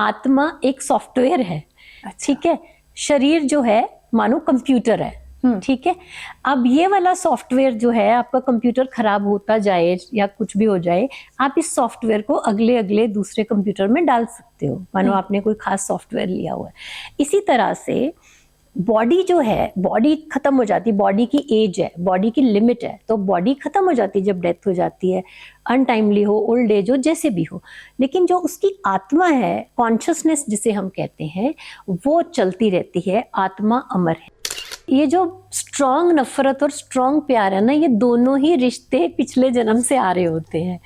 आत्मा एक सॉफ्टवेयर है। ठीक है, शरीर जो है मानो कंप्यूटर है। ठीक है, अब ये वाला सॉफ्टवेयर जो है, आपका कंप्यूटर खराब होता जाए या कुछ भी हो जाए, आप इस सॉफ्टवेयर को अगले अगले दूसरे कंप्यूटर में डाल सकते हो, मानो आपने कोई खास सॉफ्टवेयर लिया हुआ है। इसी तरह से बॉडी जो है, बॉडी खत्म हो जाती है, बॉडी की एज है, बॉडी की लिमिट है, तो बॉडी खत्म हो जाती है जब डेथ हो जाती है, अनटाइमली हो, ओल्ड एज हो, जैसे भी हो। लेकिन जो उसकी आत्मा है, कॉन्शियसनेस जिसे हम कहते हैं, वो चलती रहती है, आत्मा अमर है। ये जो स्ट्रॉन्ग नफरत और स्ट्रॉन्ग प्यार है ना, ये दोनों ही रिश्ते पिछले जन्म से आ रहे होते हैं।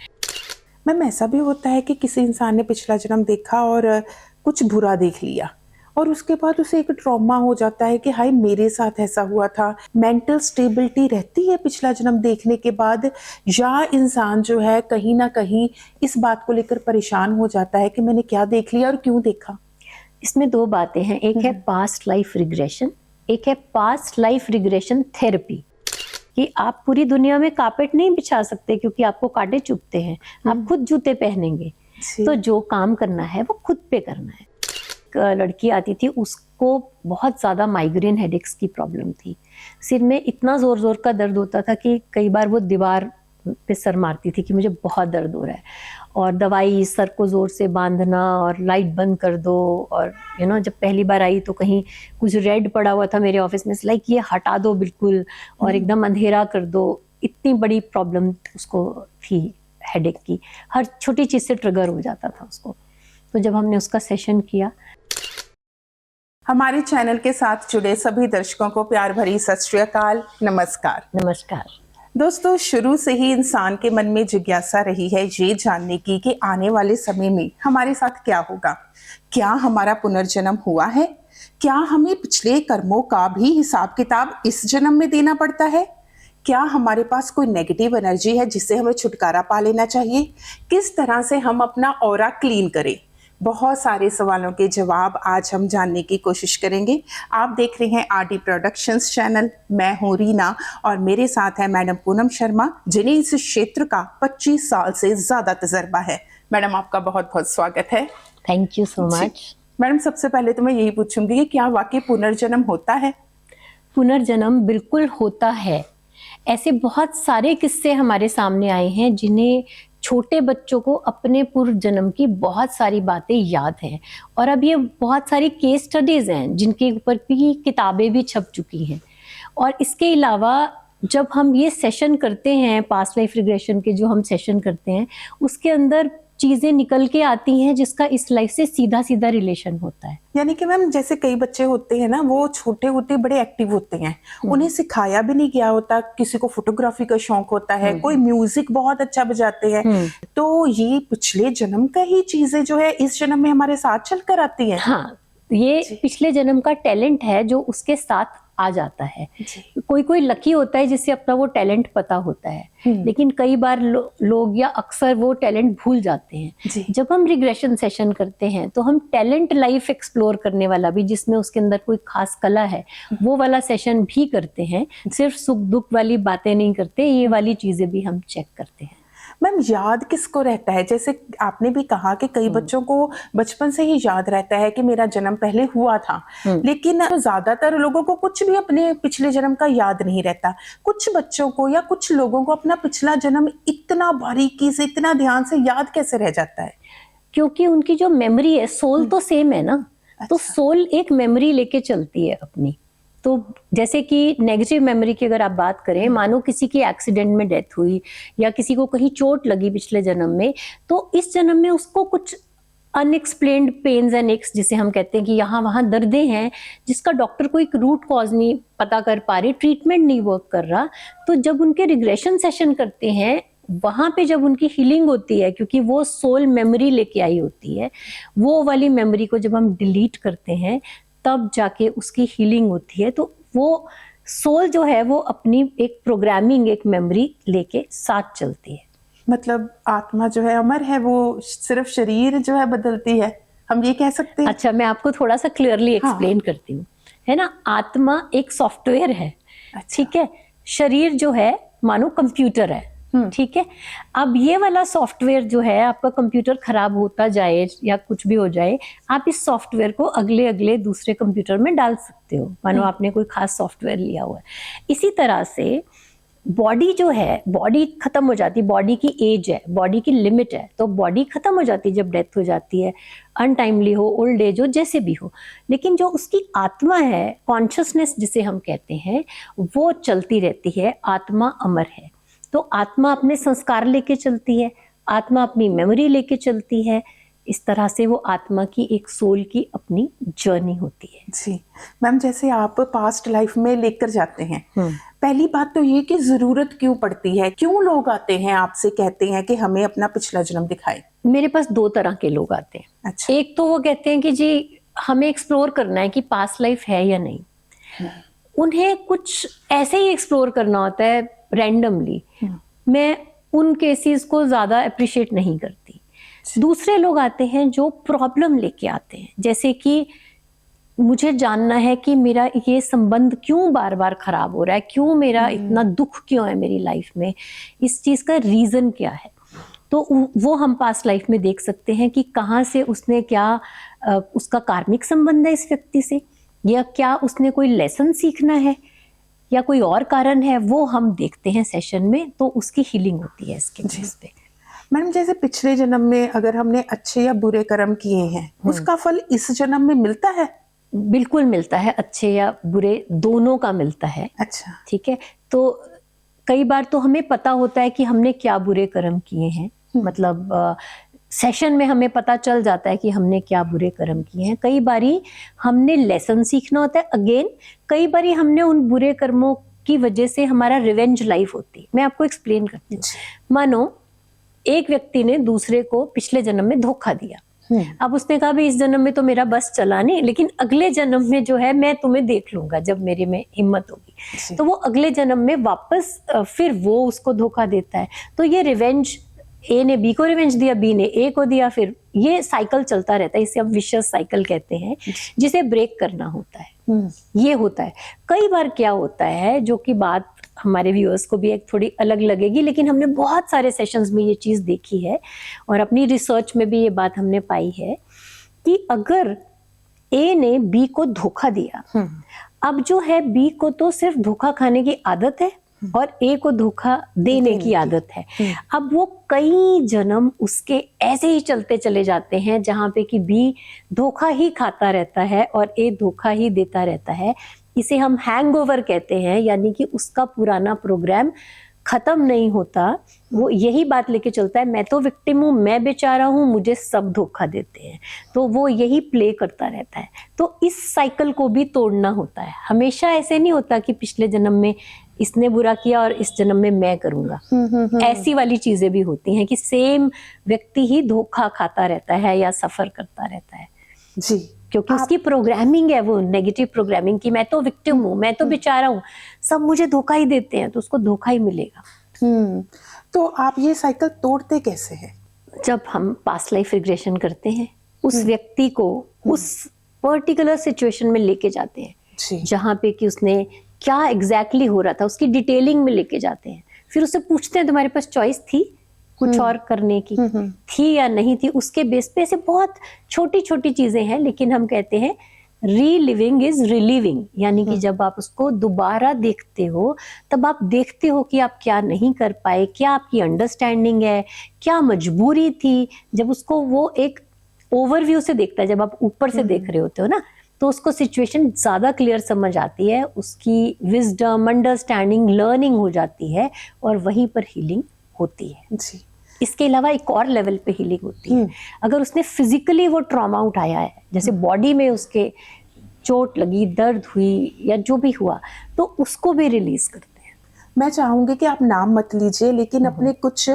मैम, ऐसा भी होता है कि किसी इंसान ने पिछला जन्म देखा और कुछ बुरा देख लिया और उसके बाद उसे एक ट्रॉमा हो जाता है कि हाय मेरे साथ ऐसा हुआ था। मेंटल स्टेबिलिटी रहती है पिछला जन्म देखने के बाद, या इंसान जो है कहीं ना कहीं इस बात को लेकर परेशान हो जाता है कि मैंने क्या देख लिया और क्यों देखा? इसमें दो बातें हैं, एक है पास्ट लाइफ रिग्रेशन, एक है पास्ट लाइफ रिग्रेशन थेरेपी। कि आप पूरी दुनिया में कारपेट नहीं बिछा सकते क्योंकि आपको कांटे चुभते हैं, आप खुद जूते पहनेंगे। तो जो काम करना है वो खुद पे करना है। लड़की आती थी, उसको बहुत ज़्यादा माइग्रेन हेडेक्स की प्रॉब्लम थी। सिर में इतना ज़ोर ज़ोर का दर्द होता था कि कई बार वो दीवार पे सर मारती थी कि मुझे बहुत दर्द हो रहा है, और दवाई, सर को ज़ोर से बांधना और लाइट बंद कर दो। और जब पहली बार आई तो कहीं कुछ रेड पड़ा हुआ था मेरे ऑफिस में, लाइक ये हटा दो बिल्कुल और एकदम अंधेरा कर दो। इतनी बड़ी प्रॉब्लम उसको थी हेडेक की, हर छोटी चीज़ से ट्रिगर हो जाता था उसको। तो जब हमने उसका सेशन किया, हमारे चैनल के साथ जुड़े सभी दर्शकों को प्यार भरी सत श्री अकाल, नमस्कार। नमस्कार दोस्तों, शुरू से ही इंसान के मन में जिज्ञासा रही है ये जानने की कि आने वाले समय में हमारे साथ क्या होगा। क्या हमारा पुनर्जन्म हुआ है? क्या हमें पिछले कर्मों का भी हिसाब किताब इस जन्म में देना पड़ता है? क्या हमारे पास कोई नेगेटिव एनर्जी है जिससे हमें छुटकारा पा लेना चाहिए? किस तरह से हम अपना ऑरा क्लीन करें? बहुत सारे सवालों के जवाब आज हम जानने की कोशिश करेंगे। आप देख रहे हैं आरडी प्रोडक्शंस चैनल। मैं हूं रीना और मेरे साथ है मैडम पूनम शर्मा, जिन्हें इस क्षेत्र का 25 साल से ज़्यादा तजर्बा है। मैडम, आपका बहुत बहुत स्वागत है। Thank you so much. Madam, सबसे पहले तो मैं यही पूछूंगी कि क्या वाकई पुनर्जन्म होता है? पुनर्जन्म बिल्कुल होता है। ऐसे बहुत सारे किस्से हमारे सामने आए हैं जिन्हें छोटे बच्चों को अपने पूर्व जन्म की बहुत सारी बातें याद हैं, और अब ये बहुत सारी केस स्टडीज हैं जिनके ऊपर भी किताबें भी छप चुकी हैं। और इसके अलावा जब हम ये सेशन करते हैं, पास्ट लाइफ रिग्रेशन के जो हम सेशन करते हैं, उसके अंदर चीजें निकल के आती हैं जिसका इस लाइफ से सीधा सीधा रिलेशन होता है। यानी कि मैम, जैसे कई बच्चे होते हैं ना, वो छोटे होते बड़े एक्टिव होते हैं, उन्हें सिखाया भी नहीं गया होता। किसी को फोटोग्राफी का शौक होता है, कोई म्यूजिक बहुत अच्छा बजाते हैं, तो ये पिछले जन्म का ही चीजें जो है इस जन्म में हमारे साथ चलकर आती है। हाँ, ये पिछले जन्म का टैलेंट है जो उसके साथ आ जाता है। कोई कोई लकी होता है जिससे अपना वो टैलेंट पता होता है, लेकिन कई बार लोग या अक्सर वो टैलेंट भूल जाते हैं। जब हम रिग्रेशन सेशन करते हैं तो हम टैलेंट लाइफ एक्सप्लोर करने वाला भी, जिसमें उसके अंदर कोई खास कला है, वो वाला सेशन भी करते हैं। सिर्फ सुख दुख वाली बातें नहीं करते, ये वाली चीजें भी हम चेक करते हैं। मैम, याद किसको रहता है? जैसे आपने भी कहा कि कई बच्चों को बचपन से ही याद रहता है कि मेरा जन्म पहले हुआ था, लेकिन ज्यादातर लोगों को कुछ भी अपने पिछले जन्म का याद नहीं रहता। कुछ बच्चों को या कुछ लोगों को अपना पिछला जन्म इतना बारीकी से, इतना ध्यान से याद कैसे रह जाता है? क्योंकि उनकी जो मेमोरी है, सोल तो सेम है ना। तो सोल एक मेमोरी लेके चलती है अपनी। तो जैसे कि नेगेटिव मेमोरी की अगर आप बात करें, मानो किसी की एक्सीडेंट में डेथ हुई या किसी को कहीं चोट लगी पिछले जन्म में, तो इस जन्म में उसको कुछ अनएक्सप्लेन्ड पेन्स एंड एक्स, जिसे हम कहते हैं कि यहाँ वहाँ दर्दें हैं जिसका डॉक्टर कोई रूट कॉज नहीं पता कर पा रहे, ट्रीटमेंट नहीं वर्क कर रहा। तो जब उनके रिग्रेशन सेशन करते हैं, वहां पे जब उनकी हीलिंग होती है, क्योंकि वो सोल मेमोरी लेके आई होती है, वो वाली मेमोरी को जब हम डिलीट करते हैं तब जाके उसकी हीलिंग होती है। तो वो सोल जो है वो अपनी एक प्रोग्रामिंग, एक मेमोरी लेके साथ चलती है। मतलब आत्मा जो है अमर है, वो सिर्फ शरीर जो है बदलती है, हम ये कह सकते हैं? अच्छा, मैं आपको थोड़ा सा क्लियरली एक्सप्लेन करती हूँ, है ना। आत्मा एक सॉफ्टवेयर है, ठीक है। शरीर जो है मानो कंप्यूटर है, ठीक है। अब ये वाला सॉफ्टवेयर जो है, आपका कंप्यूटर खराब होता जाए या कुछ भी हो जाए, आप इस सॉफ्टवेयर को अगले अगले दूसरे कंप्यूटर में डाल सकते हो, मानो आपने कोई खास सॉफ्टवेयर लिया हुआ है। इसी तरह से बॉडी जो है, बॉडी खत्म हो जाती, बॉडी की एज है, बॉडी की लिमिट है, तो बॉडी खत्म हो जाती जब डेथ हो जाती है, अनटाइमली हो, ओल्ड एज हो, जैसे भी हो। लेकिन जो उसकी आत्मा है, कॉन्शियसनेस जिसे हम कहते हैं, वो चलती रहती है। आत्मा अमर है। तो आत्मा अपने संस्कार लेके चलती है, आत्मा अपनी मेमोरी लेके चलती है। इस तरह से वो आत्मा की एक सोल की अपनी जर्नी होती है। जी मैम, जैसे आप पास्ट लाइफ में लेकर जाते हैं, पहली बात तो ये कि जरूरत क्यों पड़ती है, क्यों लोग आते हैं आपसे कहते हैं कि हमें अपना पिछला जन्म दिखाए? मेरे पास दो तरह के लोग आते हैं। अच्छा। एक तो वो कहते हैं कि जी हमें एक्सप्लोर करना है कि पास्ट लाइफ है या नहीं। उन्हें कुछ ऐसे ही एक्सप्लोर करना होता है रैंडमली। मैं उन केसेस को ज्यादा अप्रिशिएट नहीं करती। दूसरे लोग आते हैं जो प्रॉब्लम लेके आते हैं, जैसे कि मुझे जानना है कि मेरा ये संबंध क्यों बार बार खराब हो रहा है, क्यों मेरा इतना दुख क्यों है मेरी लाइफ में, इस चीज का रीजन क्या है। तो वो हम पास्ट लाइफ में देख सकते हैं कि कहाँ से उसने क्या उसका कार्मिक संबंध है इस व्यक्ति से, या क्या उसने कोई लेसन सीखना है, या कोई और कारण है, वो हम देखते हैं सेशन में। तो उसकी हीलिंग होती है इसके बेस पे। मैडम, जैसे पिछले जन्म में अगर हमने अच्छे या बुरे कर्म किए हैं, उसका फल इस जन्म में मिलता है? बिल्कुल मिलता है, अच्छे या बुरे दोनों का मिलता है। अच्छा। ठीक है। तो कई बार तो हमें पता होता है कि हमने क्या बुरे कर्म किए हैं, मतलब सेशन में हमें पता चल जाता है कि हमने क्या बुरे कर्म किए हैं। कई बारी हमने लेसन सीखना होता है। अगेन, कई बारी हमने उन बुरे कर्मों की वजह से हमारा रिवेंज लाइफ होती है। मैं आपको एक्सप्लेन करती हूँ। मानो एक व्यक्ति ने दूसरे को पिछले जन्म में धोखा दिया। अब उसने कहा भाई इस जन्म में तो मेरा बस चला नहीं, लेकिन अगले जन्म में जो है मैं तुम्हें देख लूंगा जब मेरे में हिम्मत होगी। तो वो अगले जन्म में वापस फिर वो उसको धोखा देता है। तो ये रिवेंज, ए ने बी को रिवेंज दिया, बी ने ए को दिया, फिर ये साइकिल चलता रहता है। इसे अब विशियस साइकिल कहते हैं, जिसे ब्रेक करना होता है। ये होता है। कई बार क्या होता है, जो कि बात हमारे व्यूअर्स को भी एक थोड़ी अलग लगेगी, लेकिन हमने बहुत सारे सेशंस में ये चीज देखी है और अपनी रिसर्च में भी ये बात हमने पाई है कि अगर ए ने बी को धोखा दिया, अब जो है बी को तो सिर्फ धोखा खाने की आदत है और ए को धोखा देने की आदत है। अब वो कई जन्म उसके ऐसे ही चलते चले जाते हैं जहां पे कि बी धोखा ही खाता रहता है और ए धोखा ही देता रहता है। इसे हम हैंगओवर कहते हैं, यानी कि उसका पुराना प्रोग्राम खत्म नहीं होता। वो यही बात लेके चलता है, मैं तो विक्टिम हूँ, मैं बेचारा हूँ, मुझे सब धोखा देते हैं। तो वो यही प्ले करता रहता है। तो इस साइकिल को भी तोड़ना होता है। हमेशा ऐसे नहीं होता कि पिछले जन्म में इसने बुरा किया और इस जन्म में मैं करूंगा। ऐसी वाली चीजें भी होती हैं कि सेम व्यक्ति ही धोखा खाता रहता है या सफर करता रहता है। जी, क्योंकि उसकी प्रोग्रामिंग है वो नेगेटिव प्रोग्रामिंग की मैं तो विक्टिम हूँ, मैं तो बेचारा हूँ, सब मुझे धोखा ही देते हैं, तो उसको धोखा ही मिलेगा। तो आप ये साइकिल तोड़ते कैसे हैं? जब हम पास्ट लाइफ रिग्रेशन करते हैं, उस व्यक्ति को उस पर्टिकुलर सिचुएशन में लेके जाते हैं जहाँ पे कि उसने क्या एग्जैक्टली हो रहा था, उसकी डिटेलिंग में लेके जाते हैं। फिर उससे पूछते हैं तुम्हारे पास चॉइस थी कुछ और करने की, थी या नहीं थी। उसके बेस पे ऐसे बहुत छोटी छोटी चीजें हैं, लेकिन हम कहते हैं रीलिविंग इज रिलीविंग, यानी कि जब आप उसको दोबारा देखते हो तब आप देखते हो कि आप क्या नहीं कर पाए, क्या आपकी अंडरस्टैंडिंग है, क्या मजबूरी थी। जब उसको वो एक ओवरव्यू से देखता है, जब आप ऊपर से देख रहे होते हो ना, तो उसको सिचुएशन ज्यादा क्लियर समझ आती है, उसकी विजडम, अंडरस्टैंडिंग, लर्निंग हो जाती है और वहीं पर हीलिंग होती है। जी। इसके अलावा एक और लेवल पे हीलिंग होती है। अगर उसने फिजिकली वो ट्रॉमा उठाया है, जैसे बॉडी में उसके चोट लगी, दर्द हुई या जो भी हुआ, तो उसको भी रिलीज करते हैं। मैं चाहूंगी कि आप नाम मत लीजिए, लेकिन अपने कुछ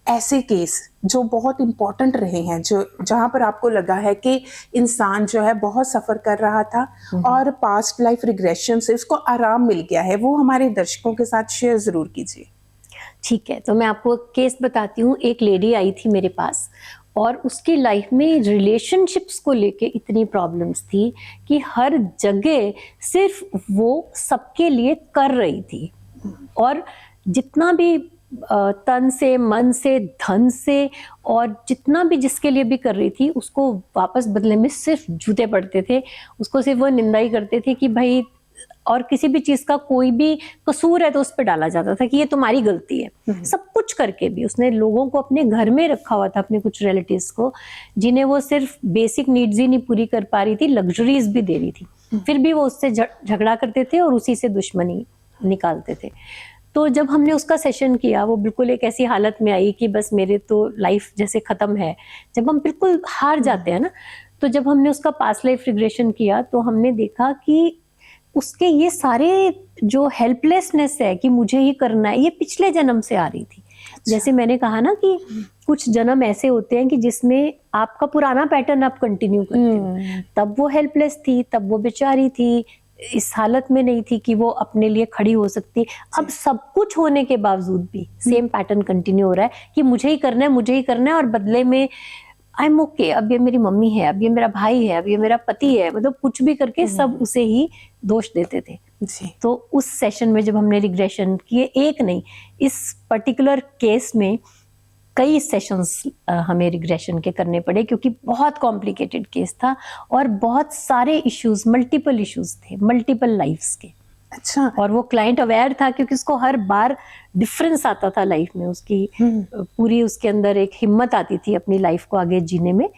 ऐसे केस जो बहुत इंपॉर्टेंट रहे हैं, जो जहां पर आपको लगा है कि इंसान जो है बहुत सफर कर रहा था और पास्ट लाइफ रिग्रेशन से उसको आराम मिल गया है, वो हमारे दर्शकों के साथ शेयर जरूर कीजिए। ठीक है, तो मैं आपको केस बताती हूँ। एक लेडी आई थी मेरे पास और उसकी लाइफ में रिलेशनशिप्स को लेके इतनी प्रॉब्लम्स थी कि हर जगह सिर्फ वो सबके लिए कर रही थी और जितना भी तन से, मन से, धन से, और जितना भी जिसके लिए भी कर रही थी उसको वापस बदले में सिर्फ जूते पड़ते थे। उसको सिर्फ वो निंदा ही करते थे कि भाई, और किसी भी चीज का कोई भी कसूर है तो उस पर डाला जाता था कि ये तुम्हारी गलती है। सब कुछ करके भी उसने लोगों को अपने घर में रखा हुआ था, अपने कुछ रिलेटिव्स को, जिन्हें वो सिर्फ बेसिक नीड्स ही नहीं पूरी कर पा रही थी, लग्जरीज भी दे रही थी। फिर भी वो उससे झगड़ा करते थे और उसी से दुश्मनी निकालते थे। तो जब हमने उसका सेशन किया, वो बिल्कुल एक ऐसी हालत में आई कि बस मेरे तो लाइफ जैसे खत्म है। जब हम बिल्कुल हार जाते हैं ना, तो जब हमने उसका पास्ट लाइफ रिग्रेशन किया तो हमने देखा कि उसके ये सारे जो हेल्पलेसनेस है कि मुझे ही करना है, ये पिछले जन्म से आ रही थी। जैसे मैंने कहा ना कि कुछ जन्म ऐसे होते हैं कि जिसमें आपका पुराना पैटर्न आप कंटिन्यू करते हो। तब वो हेल्पलेस थी, तब वो बेचारी थी, इस हालत में नहीं थी कि वो अपने लिए खड़ी हो सकती। अब सब कुछ होने के बावजूद भी सेम पैटर्न कंटिन्यू हो रहा है कि मुझे ही करना है, मुझे ही करना है, और बदले में आई एम ओके, अब ये मेरी मम्मी है, अब ये मेरा भाई है, अब ये मेरा पति है, मतलब कुछ भी करके सब उसे ही दोष देते थे जी। तो उस सेशन में जब हमने रिग्रेशन किए, एक नहीं, इस पर्टिकुलर केस में कई सेशंस हमें रिग्रेशन के करने पड़े, क्योंकि बहुत कॉम्प्लिकेटेड केस था और बहुत सारे इश्यूज, मल्टीपल इश्यूज थे, मल्टीपल लाइफ्स के। अच्छा। और वो क्लाइंट अवेयर था क्योंकि उसको हर बार डिफरेंस आता था लाइफ में, उसकी पूरी उसके अंदर एक हिम्मत आती थी अपनी लाइफ को आगे जीने में।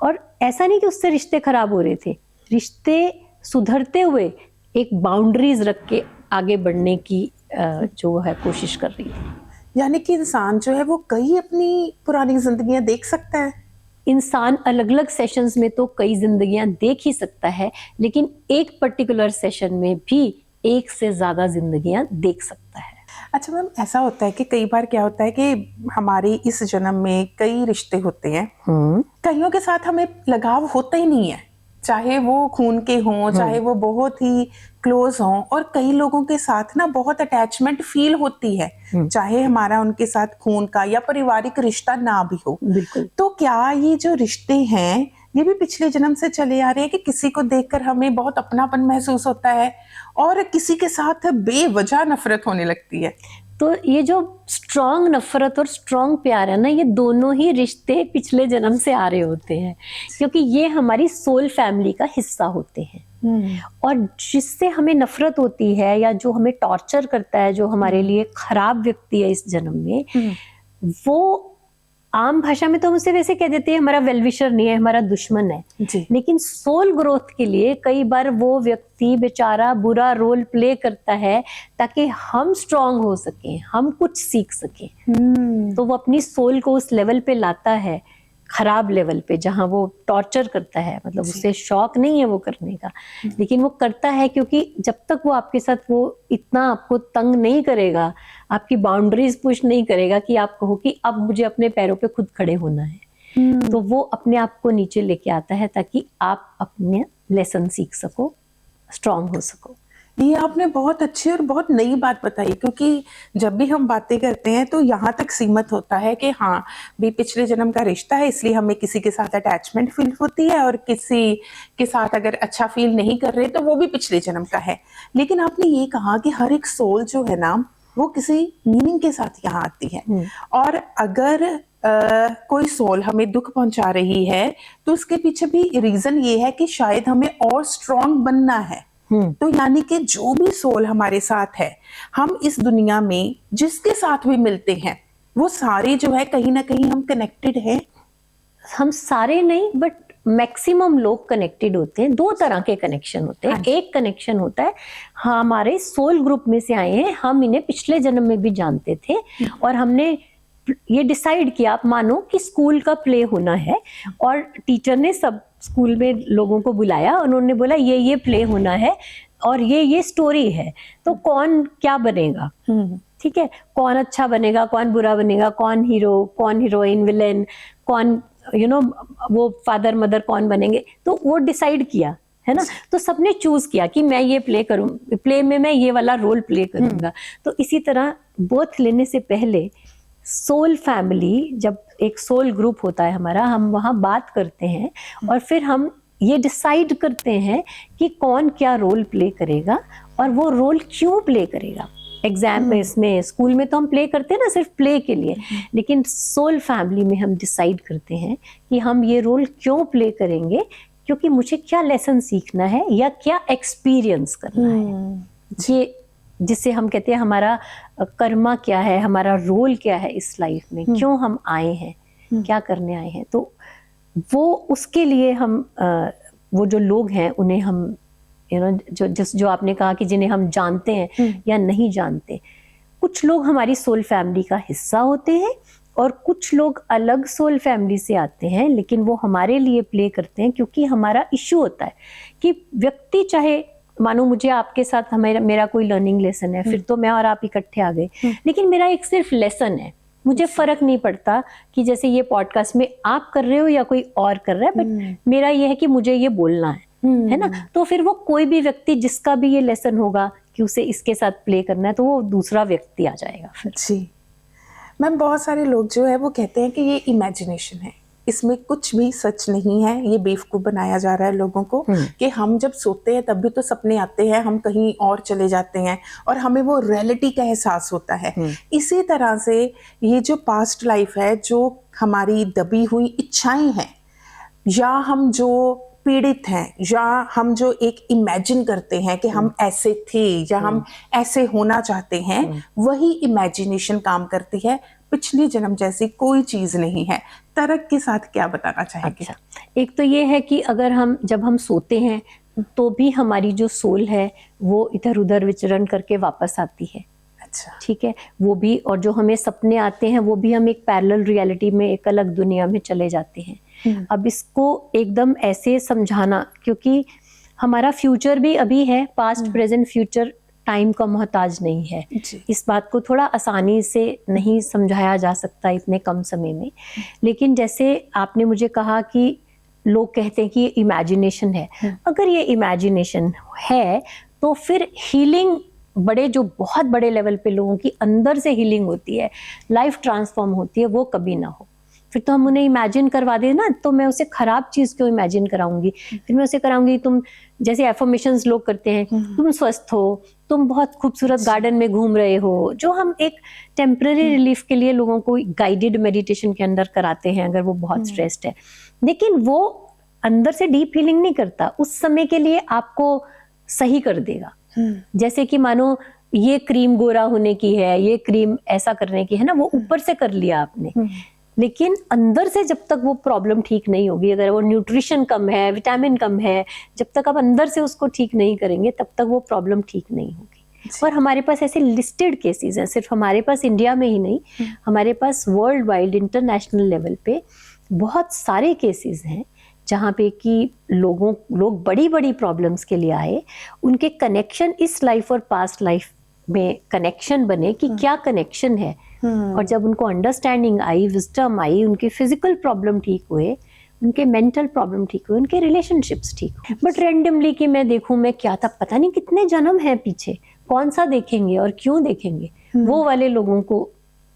और ऐसा नहीं कि उससे रिश्ते खराब हो रहे थे, रिश्ते सुधरते हुए एक बाउंड्रीज रख के आगे बढ़ने की जो है कोशिश कर रही थी। यानी कि इंसान जो है वो कई अपनी पुरानी जिंदगियां देख सकता है। इंसान अलग अलग सेशंस में तो कई जिंदगियां देख ही सकता है, लेकिन एक पर्टिकुलर सेशन में भी एक से ज्यादा जिंदगियां देख सकता है। अच्छा मैम, ऐसा होता है कि कई बार क्या होता है कि हमारे इस जन्म में कई रिश्ते होते हैं, कईयों के साथ हमें लगाव होता ही नहीं है, चाहे वो खून के हों, चाहे वो बहुत ही क्लोज हों, और कई लोगों के साथ ना बहुत अटैचमेंट फील होती है, चाहे हमारा उनके साथ खून का या पारिवारिक रिश्ता ना भी हो। बिल्कुल। तो क्या ये जो रिश्ते हैं ये भी पिछले जन्म से चले आ रहे हैं कि किसी को देखकर हमें बहुत अपनापन महसूस होता है और किसी के साथ बेवजह नफरत होने लगती है? तो ये जो स्ट्रॉन्ग नफरत और स्ट्रॉन्ग प्यार है ना, ये दोनों ही रिश्ते पिछले जन्म से आ रहे होते हैं, क्योंकि ये हमारी सोल फैमिली का हिस्सा होते हैं। और जिससे हमें नफरत होती है या जो हमें टॉर्चर करता है, जो हमारे लिए खराब व्यक्ति है इस जन्म में, वो आम भाषा में तो हम उसे वैसे कह देते हैं हमारा वेलविशर नहीं है, हमारा दुश्मन है जी। लेकिन सोल ग्रोथ के लिए कई बार वो व्यक्ति बेचारा बुरा रोल प्ले करता है ताकि हम स्ट्रांग हो सकें, हम कुछ सीख सकें। तो वो अपनी सोल को उस लेवल पे लाता है, खराब लेवल पे, जहां वो टॉर्चर करता है, मतलब उसे शौक नहीं है वो करने का, लेकिन वो करता है क्योंकि जब तक वो आपके साथ वो इतना आपको तंग नहीं करेगा, आपकी बाउंड्रीज पुश नहीं करेगा कि आप कहो कि अब मुझे अपने पैरों पे खुद खड़े होना है, तो वो अपने आप को नीचे लेके आता है ताकि आप अपने लेसन सीख सको, स्ट्रांग हो सको। ये आपने बहुत अच्छी और बहुत नई बात बताई, क्योंकि जब भी हम बातें करते हैं तो यहाँ तक सीमित होता है कि हाँ भी पिछले जन्म का रिश्ता है इसलिए हमें किसी के साथ अटैचमेंट फील होती है, और किसी के साथ अगर अच्छा फील नहीं कर रहे तो वो भी पिछले जन्म का है। लेकिन आपने ये कहा कि हर एक सोल जो है ना वो किसी मीनिंग के साथ यहाँ आती है, और अगर कोई सोल हमें दुख पहुंचा रही है तो उसके पीछे भी रीजन ये है कि शायद हमें और स्ट्रांग बनना है। तो यानी कि जो भी सोल हमारे साथ है, हम इस दुनिया में जिसके साथ भी मिलते हैं वो सारे जो है कहीं ना कहीं हम कनेक्टेड हैं। हम सारे नहीं बट मैक्सिमम लोग कनेक्टेड होते हैं। दो तरह के कनेक्शन होते हैं। एक कनेक्शन होता है हमारे सोल ग्रुप में से आए हैं, हम इन्हें पिछले जन्म में भी जानते थे और हमने ये डिसाइड किया, आप मानो कि स्कूल का प्ले होना है और टीचर ने सब स्कूल में लोगों को बुलाया, उन्होंने बोला ये प्ले होना है और ये स्टोरी है, तो कौन क्या बनेगा, ठीक है, कौन अच्छा बनेगा, कौन बुरा बनेगा, कौन हीरो, कौन हीरोइन, विलेन, कौन वो फादर मदर कौन बनेंगे, तो वो डिसाइड किया है ना। तो सबने चूज किया कि मैं ये प्ले करूं, प्ले में मैं ये वाला रोल प्ले करूंगा। तो इसी तरह बर्थ लेने से पहले सोल फैमिली, जब एक सोल ग्रुप होता है हमारा, हम वहाँ बात करते हैं और फिर हम ये डिसाइड करते हैं कि कौन क्या रोल प्ले करेगा और वो रोल क्यों प्ले करेगा। एग्जाम में, इसमें स्कूल में तो हम प्ले करते हैं ना सिर्फ प्ले के लिए, लेकिन सोल फैमिली में हम डिसाइड करते हैं कि हम ये रोल क्यों प्ले करेंगे, क्योंकि मुझे क्या लेसन सीखना है या क्या एक्सपीरियंस करना है। ये जिसे हम कहते हैं हमारा कर्मा क्या है, हमारा रोल क्या है इस लाइफ में, क्यों हम आए हैं, क्या करने आए हैं। तो वो उसके लिए हम वो जो लोग हैं उन्हें हम जो आपने कहा कि जिन्हें हम जानते हैं या नहीं जानते, कुछ लोग हमारी सोल फैमिली का हिस्सा होते हैं और कुछ लोग अलग सोल फैमिली से आते हैं, लेकिन वो हमारे लिए प्ले करते हैं क्योंकि हमारा इश्यू होता है कि व्यक्ति, चाहे मानो मुझे आपके साथ मेरा कोई लर्निंग लेसन है, फिर तो मैं और आप इकट्ठे आ गए, लेकिन मेरा एक सिर्फ लेसन है, मुझे फर्क नहीं पड़ता कि जैसे ये पॉडकास्ट में आप कर रहे हो या कोई और कर रहा है, बट मेरा ये है कि मुझे ये बोलना है ना। तो फिर वो कोई भी व्यक्ति जिसका भी ये लेसन होगा कि उसे इसके साथ प्ले करना है, तो वो दूसरा व्यक्ति आ जाएगा फिर। जी मैम, बहुत सारे लोग जो है वो कहते हैं कि ये इमेजिनेशन है, इसमें कुछ भी सच नहीं है, ये बेवकूफ बनाया जा रहा है लोगों को कि हम जब सोते हैं तब भी तो सपने आते हैं, हम कहीं और चले जाते हैं और हमें वो रियलिटी का एहसास होता है। इसी तरह से ये जो पास्ट लाइफ है, जो हमारी दबी हुई इच्छाएं हैं, या हम जो पीड़ित हैं, या हम जो एक इमेजिन करते हैं कि हम ऐसे थे या हम ऐसे होना चाहते हैं, वही इमेजिनेशन काम करती है। पिछले जन्म जैसी कोई चीज नहीं है। तरक के साथ क्या बताना चाहेंगे? अच्छा, एक तो ये है कि अगर जब हम सोते हैं तो भी हमारी जो सोल है वो इधर उधर विचरण करके वापस आती है। अच्छा, ठीक है, वो भी, और जो हमें सपने आते हैं वो भी हम एक पैरेलल रियलिटी में, एक अलग दुनिया में चले जाते हैं। अब इसको एकदम ऐसे समझाना, क्योंकि हमारा फ्यूचर भी अभी है, पास्ट प्रेजेंट फ्यूचर टाइम का मोहताज नहीं है। इस बात को थोड़ा आसानी से नहीं समझाया जा सकता इतने कम समय में। लेकिन जैसे आपने मुझे कहा कि लोग कहते हैं कि ये इमेजिनेशन है, अगर ये इमेजिनेशन है तो फिर हीलिंग, जो बहुत बड़े लेवल पे लोगों की अंदर से हीलिंग होती है, लाइफ ट्रांसफॉर्म होती है, वो कभी ना हो। फिर तो हम उन्हें इमेजिन करवा दें ना, तो मैं उसे खराब चीज क्यों इमेजिन कराऊंगी, फिर मैं उसे कराऊंगी तुम जैसे एफर्मेशंस लोग करते हैं, तुम स्वस्थ हो, तुम बहुत खूबसूरत गार्डन में घूम रहे हो, जो हम एक टेम्पररी रिलीफ के लिए लोगों को गाइडेड मेडिटेशन के अंदर कराते हैं अगर वो बहुत स्ट्रेस्ड है, लेकिन वो अंदर से डीप हीलिंग नहीं करता, उस समय के लिए आपको सही कर देगा। जैसे कि मानो ये क्रीम गोरा होने की है, ये क्रीम ऐसा करने की है ना, वो ऊपर से कर लिया आपने, लेकिन अंदर से जब तक वो प्रॉब्लम ठीक नहीं होगी, अगर वो न्यूट्रिशन कम है, विटामिन कम है, जब तक आप अंदर से उसको ठीक नहीं करेंगे तब तक वो प्रॉब्लम ठीक नहीं होगी। और हमारे पास ऐसे लिस्टेड केसेस हैं, सिर्फ हमारे पास इंडिया में ही नहीं, हमारे पास वर्ल्ड वाइड इंटरनेशनल लेवल पे बहुत सारे केसेस हैं जहाँ पे कि लोग बड़ी बड़ी प्रॉब्लम्स के लिए आए, उनके कनेक्शन इस लाइफ और पास्ट लाइफ में कनेक्शन बने कि क्या कनेक्शन है, और जब उनको अंडरस्टैंडिंग आई, विजडम आई, उनके फिजिकल प्रॉब्लम ठीक हुए, उनके मेंटल प्रॉब्लम ठीक हुए, उनके रिलेशनशिप्स ठीक हुए। बट रैंडमली कि मैं देखूं मैं क्या था, पता नहीं कितने जन्म है पीछे, कौन सा देखेंगे और क्यों देखेंगे, वो वाले लोगों को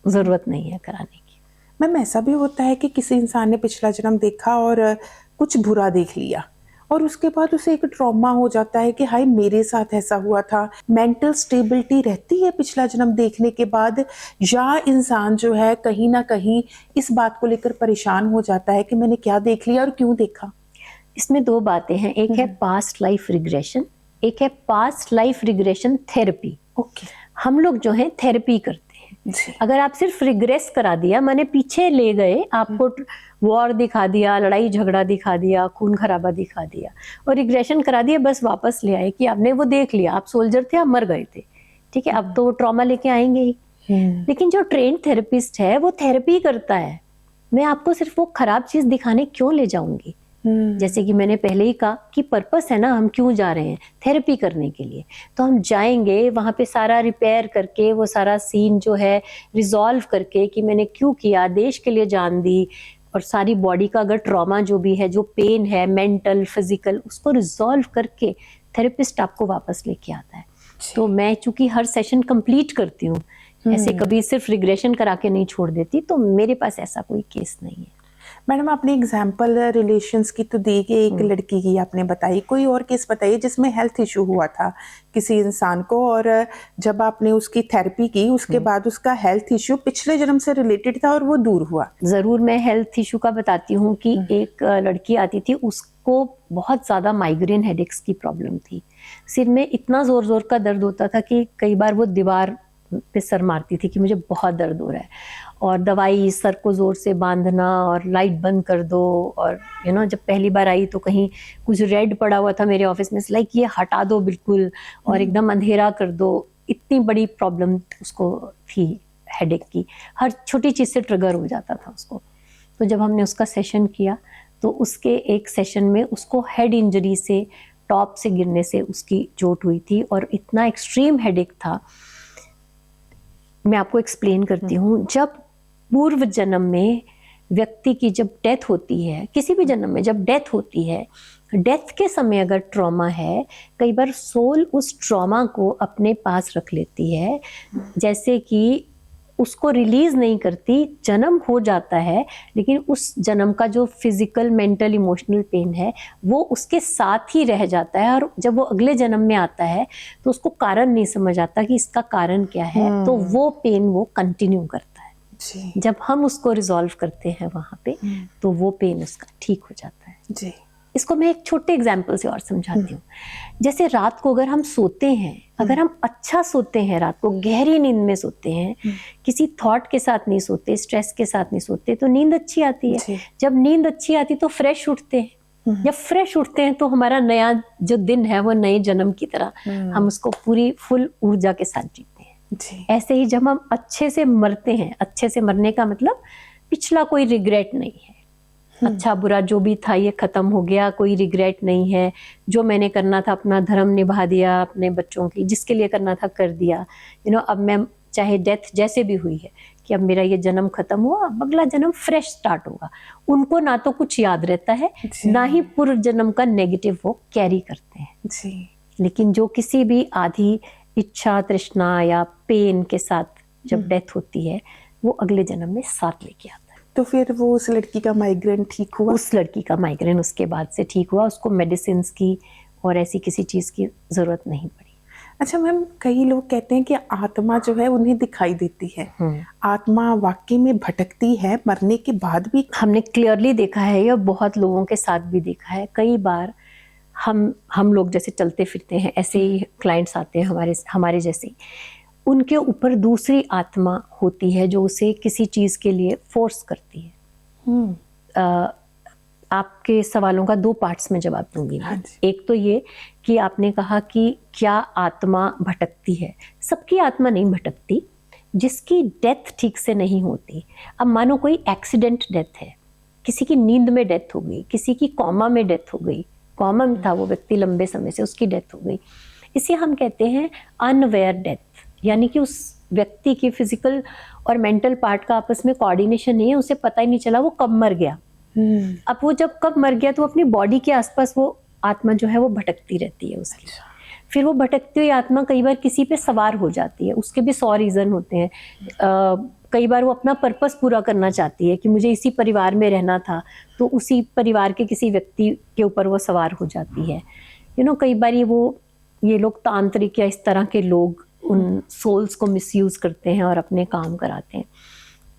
जरूरत नहीं है कराने की। मैम, ऐसा भी होता है कि किसी इंसान ने पिछला जन्म देखा और कुछ बुरा देख लिया और उसके बाद उसे एक ट्रॉमा हो जाता है कि हाय मेरे साथ ऐसा हुआ था। मेंटल स्टेबिलिटी रहती है पिछला जन्म देखने के बाद, या इंसान जो है कहीं ना कहीं इस बात को लेकर परेशान हो जाता है कि मैंने क्या देख लिया और क्यों देखा? इसमें दो बातें हैं, एक है पास्ट लाइफ रिग्रेशन, एक है past life regression therapy. Okay, हम लोग जो है थेरेपी करते हैं। अगर आप सिर्फ रिग्रेस करा दिया, माने पीछे ले गए, आपको वॉर दिखा दिया, लड़ाई झगड़ा दिखा दिया, खून खराबा दिखा दिया और रिग्रेशन करा दिया, बस वापस ले आए कि आपने वो देख लिया, आप सोल्जर थे, आप मर गए थे, ठीक है, अब तो वो ट्रॉमा लेके आएंगे ही। लेकिन जो ट्रेंड थेरेपिस्ट है वो थेरेपी करता है, मैं आपको सिर्फ वो खराब चीज दिखाने क्यों ले जाऊंगी? जैसे कि मैंने पहले ही कहा कि पर्पस है ना, हम क्यों जा रहे हैं थेरेपी करने के लिए, तो हम जाएंगे वहां पे सारा रिपेयर करके, वो सारा सीन जो है रिजॉल्व करके कि मैंने क्यों किया, देश के लिए जान दी, और सारी बॉडी का अगर ट्रॉमा जो भी है, जो पेन है मेंटल फिजिकल, उसको रिजॉल्व करके थेरेपिस्ट आपको वापस लेके आता है। तो मैं चूंकि हर सेशन कंप्लीट करती हूँ, ऐसे कभी सिर्फ रिग्रेशन करा के नहीं छोड़ देती, तो मेरे पास ऐसा कोई केस नहीं है। मैडम आपने एग्जाम्पल रिलेशंस की तो दी कि एक लड़की की आपने बताई, कोई और केस बताइए जिसमें हेल्थ इशू हुआ था किसी इंसान को, और जब आपने उसकी थेरेपी की उसके बाद उसका हेल्थ इशू पिछले जन्म से रिलेटेड था और वो दूर हुआ। जरूर, मैं हेल्थ इशू का बताती हूँ कि एक लड़की आती थी, उसको बहुत ज्यादा माइग्रेन हेडेक्स की प्रॉब्लम थी। सिर में इतना जोर जोर का दर्द होता था कि कई बार वो दीवार पे सर मारती थी कि मुझे बहुत दर्द हो रहा है, और दवाई, सर को जोर से बांधना और लाइट बंद कर दो। और जब पहली बार आई तो कहीं कुछ रेड पड़ा हुआ था मेरे ऑफिस में, लाइक ये हटा दो बिल्कुल और एकदम अंधेरा कर दो। इतनी बड़ी प्रॉब्लम उसको थी हेडेक की, हर छोटी चीज से ट्रिगर हो जाता था उसको। तो जब हमने उसका सेशन किया तो उसके एक सेशन में उसको हेड इंजरी से, टॉप से गिरने से उसकी चोट हुई थी, और इतना एक्सट्रीम हेडेक था। मैं आपको एक्सप्लेन करती हूँ। जब पूर्व जन्म में व्यक्ति की जब डेथ होती है, किसी भी जन्म में जब डेथ होती है, डेथ के समय अगर ट्रॉमा है, कई बार सोल उस ट्रॉमा को अपने पास रख लेती है, जैसे कि उसको रिलीज नहीं करती। जन्म हो जाता है लेकिन उस जन्म का जो फिजिकल, मेंटल, इमोशनल पेन है वो उसके साथ ही रह जाता है, और जब वो अगले जन्म में आता है तो उसको कारण नहीं समझ आता कि इसका कारण क्या है, तो वो पेन वो कंटिन्यू करता है जी। जब हम उसको रिजॉल्व करते हैं वहां पे तो वो पेन उसका ठीक हो जाता है जी। इसको मैं एक छोटे एग्जाम्पल से और समझाती हूँ। जैसे रात को अगर हम सोते हैं, अगर हम अच्छा सोते हैं, रात को गहरी नींद में सोते हैं, किसी थॉट के साथ नहीं सोते, स्ट्रेस के साथ नहीं सोते, तो नींद अच्छी आती है। जब नींद अच्छी आती तो फ्रेश उठते हैं। जब फ्रेश उठते हैं तो हमारा नया जो दिन है वो नए जन्म की तरह हम उसको पूरी फुल ऊर्जा के साथ जीते हैं। ऐसे ही जब हम अच्छे से मरते हैं, अच्छे से मरने का मतलब पिछला कोई रिग्रेट नहीं है, अच्छा बुरा जो भी था ये खत्म हो गया, कोई रिग्रेट नहीं है, जो मैंने करना था अपना धर्म निभा दिया, अपने बच्चों की जिसके लिए करना था कर दिया। अब मैं चाहे डेथ जैसे भी हुई है कि अब मेरा ये जन्म खत्म हुआ, अब अगला जन्म फ्रेश स्टार्ट होगा। उनको ना तो कुछ याद रहता है, ना ही पूर्व जन्म का नेगेटिव वो कैरी करते हैं जी। लेकिन जो किसी भी आधी इच्छा, तृष्णा या पेन के साथ जब डेथ होती है वो अगले जन्म में साथ लेके आता है। तो फिर वो उस लड़की का माइग्रेन ठीक हुआ? उस लड़की का माइग्रेन उसके बाद से ठीक हुआ, उसको मेडिसिन की और ऐसी किसी चीज की जरूरत नहीं पड़ी। अच्छा मैम, कई लोग कहते हैं कि आत्मा जो है उन्हें दिखाई देती है। आत्मा वाकई में भटकती है मरने के बाद भी? हमने क्लियरली देखा है, या बहुत लोगों के साथ भी देखा है। कई बार हम लोग जैसे चलते फिरते हैं, ऐसे ही क्लाइंट्स आते हैं हमारे जैसे, उनके ऊपर दूसरी आत्मा होती है जो उसे किसी चीज के लिए फोर्स करती है। आपके सवालों का 2 पार्ट्स में जवाब दूंगी मैं। एक तो ये कि आपने कहा कि क्या आत्मा भटकती है। सबकी आत्मा नहीं भटकती, जिसकी डेथ ठीक से नहीं होती। अब मानो कोई एक्सीडेंट डेथ है, किसी की नींद में डेथ हो गई, किसी की कॉमा में डेथ हो गई, कॉमा में था वो व्यक्ति लंबे समय से, उसकी डेथ हो गई, इसे हम कहते हैं अनअवेयर डेथ। यानी कि उस व्यक्ति की फिजिकल और मेंटल पार्ट का आपस में कोऑर्डिनेशन नहीं है, उसे पता ही नहीं चला वो कब मर गया। अब वो जब कब मर गया तो अपनी बॉडी के आसपास वो आत्मा जो है वो भटकती रहती है उसकी। फिर वो भटकती हुई आत्मा कई बार किसी पे सवार हो जाती है, उसके भी 100 रीजन होते हैं। कई बार वो अपना पर्पस पूरा करना चाहती है कि मुझे इसी परिवार में रहना था, तो उसी परिवार के किसी व्यक्ति के ऊपर वो सवार हो जाती है। कई बार ये लोग तांत्रिक या इस तरह के लोग उन सोल्स को मिसयूज करते हैं और अपने काम कराते हैं।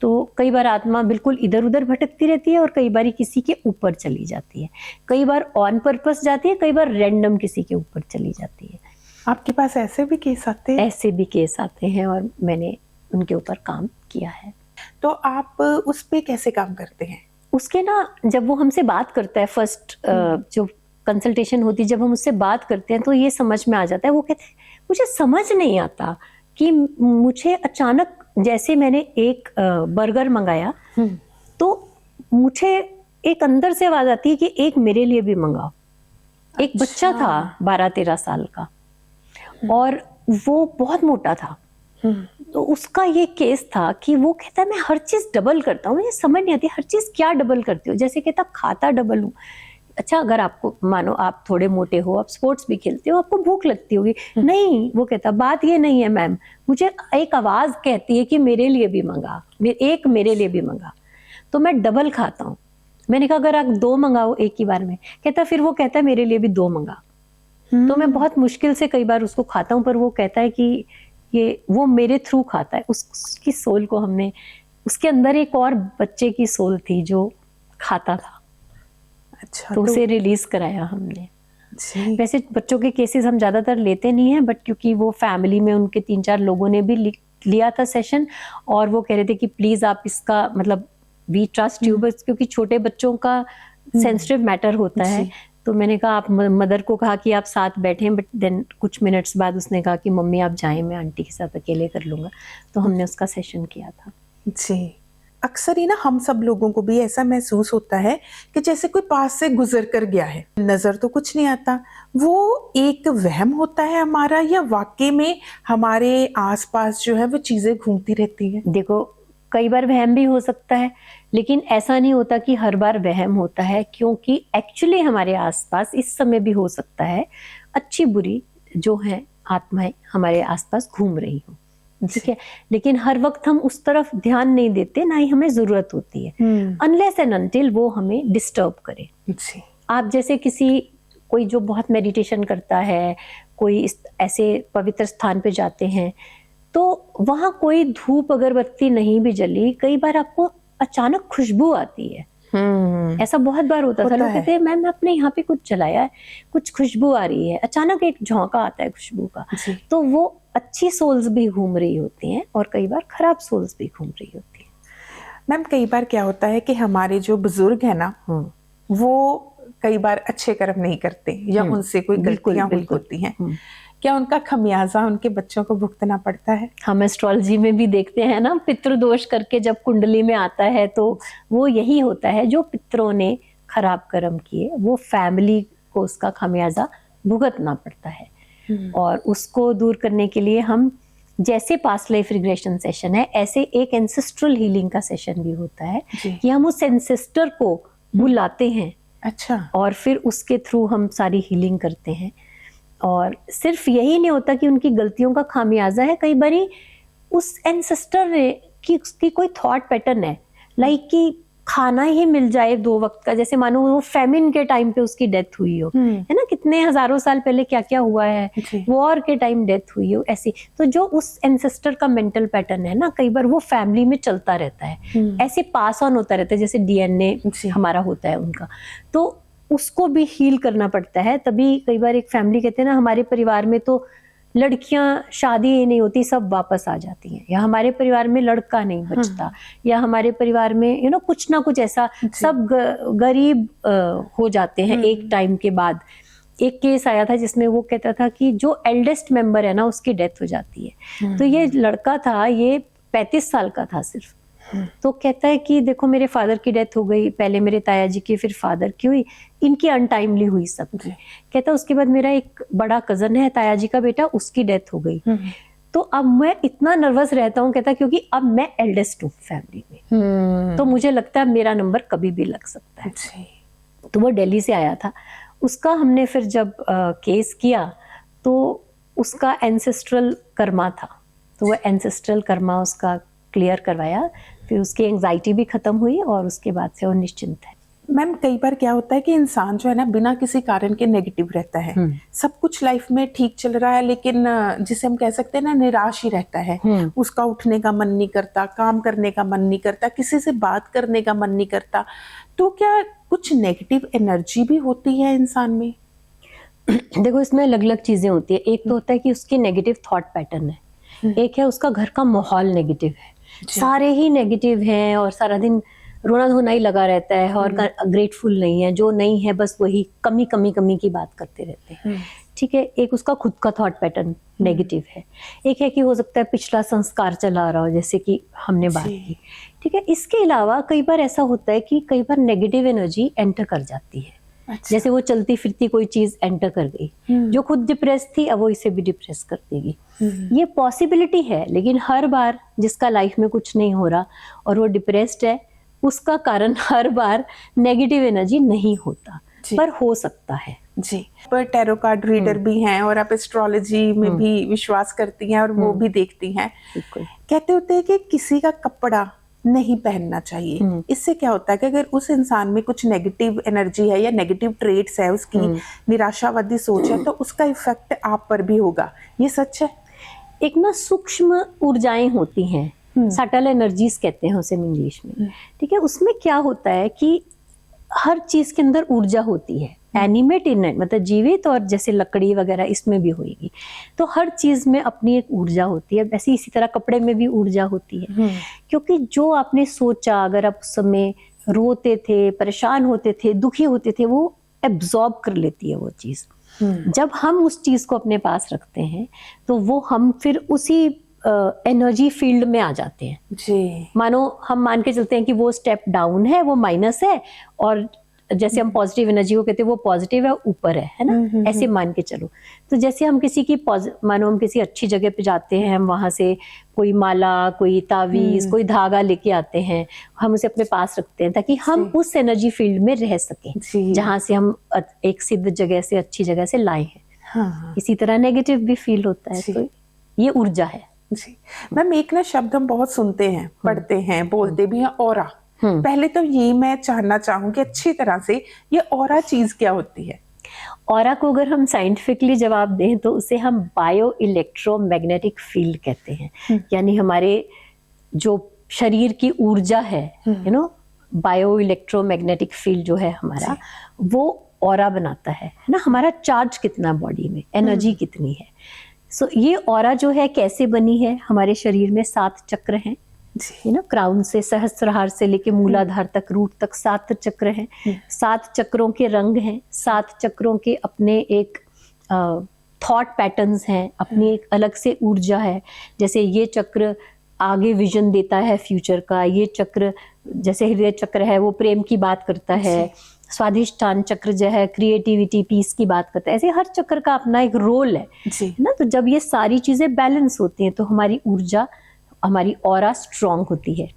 तो कई बार आत्मा बिल्कुल इधर उधर भटकती रहती है और कई बार किसी के ऊपर चली जाती है। कई बार ऑन पर्पस जाती है, कई बार रैंडम किसी के ऊपर चली जाती है। आपके पास ऐसे भी केस आते हैं? ऐसे भी केस आते हैं और मैंने उनके ऊपर काम किया है। तो आप उस पे कैसे काम करते हैं? उसके जब वो हमसे बात करता है, फर्स्ट जो कंसल्टेशन होती है, जब हम उससे बात करते हैं तो ये समझ में आ जाता है। वो कहते हैं मुझे समझ नहीं आता कि मुझे अचानक, जैसे मैंने एक बर्गर मंगाया तो मुझे एक अंदर से आवाज आती है कि एक मेरे लिए भी मंगाओ। एक बच्चा था 12-13 साल का और वो बहुत मोटा था। तो उसका ये केस था कि वो कहता है मैं हर चीज डबल करता हूँ, मुझे समझ नहीं आती हर चीज क्या डबल करती हो। जैसे कहता खाता डबल हूँ। अच्छा, अगर आपको मानो आप थोड़े मोटे हो, आप स्पोर्ट्स भी खेलते हो, आपको भूख लगती होगी। नहीं, वो कहता बात ये नहीं है मैम, मुझे एक आवाज कहती है कि मेरे लिए भी मंगा, एक मेरे लिए भी मंगा, तो मैं डबल खाता हूँ। मैंने कहा अगर आप 2 मंगाओ एक ही बार में, कहता फिर वो कहता है मेरे लिए भी 2 मंगा। तो मैं बहुत मुश्किल से कई बार उसको खाता हूँ, पर वो कहता है कि ये वो मेरे थ्रू खाता है। उसकी सोल को हमने, उसके अंदर एक और बच्चे की सोल थी जो खाता था, अच्छा, तो उसे रिलीज कराया हमने। जी। वैसे बच्चों के केसेस हम ज्यादातर लेते नहीं हैं, बट क्योंकि वो फैमिली में उनके 3-4 लोगों ने भी लिया था सेशन, और वो कह रहे थे कि प्लीज आप इसका मतलब वी ट्रस्ट यू, बस क्योंकि छोटे बच्चों का सेंसिटिव मैटर होता है। तो मैंने कहा आप, मदर को कहा कि आप साथ बैठें, बट देन कुछ मिनट्स बाद उसने कहा कि मम्मी आप जाएं, मैं आंटी के साथ अकेले कर लूंगा। तो हमने उसका सेशन किया था। जी, अक्सर ही ना हम सब लोगों को भी ऐसा महसूस होता है कि जैसे कोई पास से गुजर कर गया है, नजर तो कुछ नहीं आता। वो एक वहम होता है हमारा, या वाकई में हमारे आसपास जो है वो चीजें घूमती रहती हैं? देखो, कई बार वहम भी हो सकता है, लेकिन ऐसा नहीं होता कि हर बार वहम होता है, क्योंकि एक्चुअली हमारे आसपास इस समय भी हो सकता है अच्छी बुरी जो है आत्माएं हमारे आसपास घूम रही हो, ठीक है। लेकिन हर वक्त हम उस तरफ ध्यान नहीं देते, ना ही हमें जरूरत होती है, अनलेस एंड अनटिल वो हमें डिस्टर्ब करे। जी। आप जैसे कोई जो बहुत मेडिटेशन करता है, कोई ऐसे पवित्र स्थान पे जाते हैं, तो वहां कोई धूप अगरबत्ती नहीं भी जली, कई बार आपको अचानक खुशबू आती है। ऐसा बहुत बार होता था। लोग कहते हैं मैम आपने यहाँ पे कुछ जलाया है, कुछ खुशबू आ रही है, अचानक एक झोंका आता है खुशबू का। तो वो अच्छी सोल्स भी घूम रही होती हैं, और कई बार खराब सोल्स भी घूम रही होती हैं। मैम कई बार क्या होता है कि हमारे जो बुजुर्ग है ना, वो कई बार अच्छे कर्म नहीं करते, या उनसे कोई गलतियां हुई होती हैं, क्या उनका खमियाजा उनके बच्चों को भुगतना पड़ता है? हम एस्ट्रोलॉजी में भी देखते हैं ना, पितृदोष करके जब कुंडली में आता है तो वो यही होता है, जो पितरों ने खराब कर्म किए वो फैमिली को उसका खमियाजा भुगतना पड़ता है। और उसको दूर करने के लिए हम, जैसे पास्ट लाइफ रिग्रेशन सेशन है, ऐसे एक एंसेस्ट्रल हीलिंग का सेशन भी होता है कि हम उस एंसेस्टर को बुलाते हैं। अच्छा। और फिर उसके थ्रू हम सारी हीलिंग करते हैं। और सिर्फ यही नहीं होता कि उनकी गलतियों का खामियाजा है, कई बारी उस एंसेस्टर ने कि उसकी कोई थॉट पैटर्न है, लाइक कि खाना ही मिल जाए 2 वक्त का, जैसे मानो वो फेमिन के टाइम पे उसकी डेथ हुई हो, है ना, कितने हजारों साल पहले क्या क्या हुआ है, वॉर के टाइम डेथ हुई हो, ऐसी। तो जो उस एंसेस्टर का मेंटल पैटर्न है ना, कई बार वो फैमिली में चलता रहता है, ऐसे पास ऑन होता रहता है, जैसे डीएनए हमारा होता है उनका, तो उसको भी हील करना पड़ता है। तभी कई बार एक फैमिली कहते हैं ना, हमारे परिवार में तो लड़कियां शादी ही नहीं होती, सब वापस आ जाती हैं, या हमारे परिवार में लड़का नहीं बचता, या हमारे परिवार में कुछ ना कुछ ऐसा, सब गरीब हो जाते हैं एक टाइम के बाद। एक केस आया था जिसमें वो कहता था कि जो एल्डेस्ट मेंबर है ना, उसकी डेथ हो जाती है। तो ये लड़का था, ये 35 साल का था सिर्फ। तो कहता है कि देखो मेरे फादर की डेथ हो गई, पहले मेरे ताया जी की, फिर फादर की हुई, इनकी अनटाइमली हुई सबकी। कहता उसके बाद मेरा एक बड़ा कजन है, ताया जी का बेटा, उसकी डेथ हो गई। तो अब मैं इतना नर्वस रहता हूँ, कहता क्योंकि अब मैं एल्डेस्ट हूँ फैमिली में, तो मुझे लगता है मेरा नंबर कभी भी लग सकता है। तो वो दिल्ली से आया था, उसका हमने फिर जब केस किया तो उसका एंसेस्ट्रल कर्मा था, तो वो एंसेस्ट्रल कर्मा उसका क्लियर करवाया, फिर उसकी एंजाइटी भी खत्म हुई, और उसके बाद से वो निश्चिंत है। मैम कई बार क्या होता है कि इंसान जो है ना, बिना किसी कारण के नेगेटिव रहता है, सब कुछ लाइफ में ठीक चल रहा है, लेकिन जिसे हम कह सकते हैं ना, निराश ही रहता है। उसका उठने का मन नहीं करता, काम करने का मन नहीं करता, किसी से बात करने का मन नहीं करता। तो क्या कुछ नेगेटिव एनर्जी भी होती है इंसान में? देखो, इसमें अलग अलग चीजें होती है। एक तो होता है कि उसकी नेगेटिव थॉट पैटर्न है, एक है उसका घर का माहौल नेगेटिव है, सारे ही नेगेटिव हैं और सारा दिन रोना धोना ही लगा रहता है, और ग्रेटफुल नहीं है, जो नहीं है बस वही कमी कमी कमी की बात करते रहते हैं। ठीक है, एक उसका खुद का थॉट पैटर्न नेगेटिव है। एक है कि हो सकता है पिछला संस्कार चला रहा हो, जैसे कि हमने बात की। ठीक है, इसके अलावा कई बार ऐसा होता है कि कई बार नेगेटिव एनर्जी एंटर कर जाती है। अच्छा। जैसे वो चलती फिरती कोई चीज एंटर कर गई, जो खुद डिप्रेस थी, अब वो इसे भी डिप्रेस कर देगी। ये पॉसिबिलिटी है, लेकिन हर बार जिसका लाइफ में कुछ नहीं हो रहा और वो डिप्रेस्ड है, उसका कारण हर बार नेगेटिव एनर्जी नहीं होता, पर हो सकता है। जी, पर टैरो कार्ड रीडर भी हैं, और आप एस्ट्रोलॉजी में भी विश्वास करती हैं, और वो भी देखती हैं। कहते होते हैं कि किसी का कपड़ा नहीं पहनना चाहिए। इससे क्या होता है कि अगर उस इंसान में कुछ नेगेटिव एनर्जी है या नेगेटिव ट्रेट्स है, उसकी निराशावादी सोच है, तो उसका इफेक्ट आप पर भी होगा। ये सच है? एक ना सूक्ष्म ऊर्जाएं होती हैं, सटल एनर्जीज कहते हैं उसे इंग्लिश में, ठीक है। उसमें क्या होता है कि हर चीज के अंदर ऊर्जा होती है, एनिमेट इन मतलब जीवित, और जैसे लकड़ी वगैरह इसमें भी होगी। तो हर चीज में अपनी एक ऊर्जा होती है, वैसे इसी तरह कपड़े में भी ऊर्जा होती है। क्योंकि जो आपने सोचा, अगर आप उस समय रोते थे, परेशान होते थे, दुखी होते थे, वो एब्जॉर्ब कर लेती है वो चीज। जब हम उस चीज को अपने पास रखते हैं तो वो हम फिर उसी एनर्जी फील्ड में आ जाते हैं जी। मानो हम मान के चलते हैं कि वो स्टेप डाउन है, वो माइनस है, और जैसे हम पॉजिटिव एनर्जी को कहते हैं वो पॉजिटिव है, ऊपर है ना, ऐसे मान के चलो। तो जैसे हम किसी की मानो हम किसी अच्छी जगह पे जाते हैं, हम वहां से कोई माला, कोई तावीज, कोई धागा लेके आते हैं, हम उसे अपने पास रखते हैं ताकि हम उस एनर्जी फील्ड में रह सकें जहां से हम एक सिद्ध जगह से, अच्छी जगह से लाए हैं। हाँ। इसी तरह नेगेटिव भी फील होता है, तो ये ऊर्जा है जी। मैम, एक ना शब्द हम बहुत सुनते हैं, पढ़ते हैं, बोलते भी हैं, ऑरा। पहले तो ये मैं जानना चाहूंगी अच्छी तरह से, ये ऑरा चीज क्या होती है? ऑरा को अगर हम साइंटिफिकली जवाब दें तो उसे हम बायो इलेक्ट्रोमैग्नेटिक फील्ड कहते हैं। यानी हमारे जो शरीर की ऊर्जा है, बायो इलेक्ट्रोमैग्नेटिक फील्ड जो है हमारा, वो ऑरा बनाता है ना। हमारा चार्ज कितना बॉडी में, एनर्जी कितनी है। सो ये ऑरा जो है कैसे बनी है? हमारे शरीर में 7 चक्र हैं, क्राउन से सहस्त्रहार से लेके मूलाधार तक, रूट तक 7 चक्र हैं। 7 चक्रों के रंग हैं, 7 चक्रों के अपने एक थॉट पैटर्न्स हैं, अपनी एक अलग से ऊर्जा है। जैसे ये चक्र आगे विजन देता है फ्यूचर का, ये चक्र जैसे हृदय चक्र है वो प्रेम की बात करता है, स्वाधिष्ठान चक्र जो है क्रिएटिविटी, पीस की बात करता है। ऐसे हर चक्र का अपना एक रोल है ना। तो जब ये सारी चीजें बैलेंस होती हैं तो हमारी ऊर्जा, हमारी ऑरा स्ट्रांग होती है।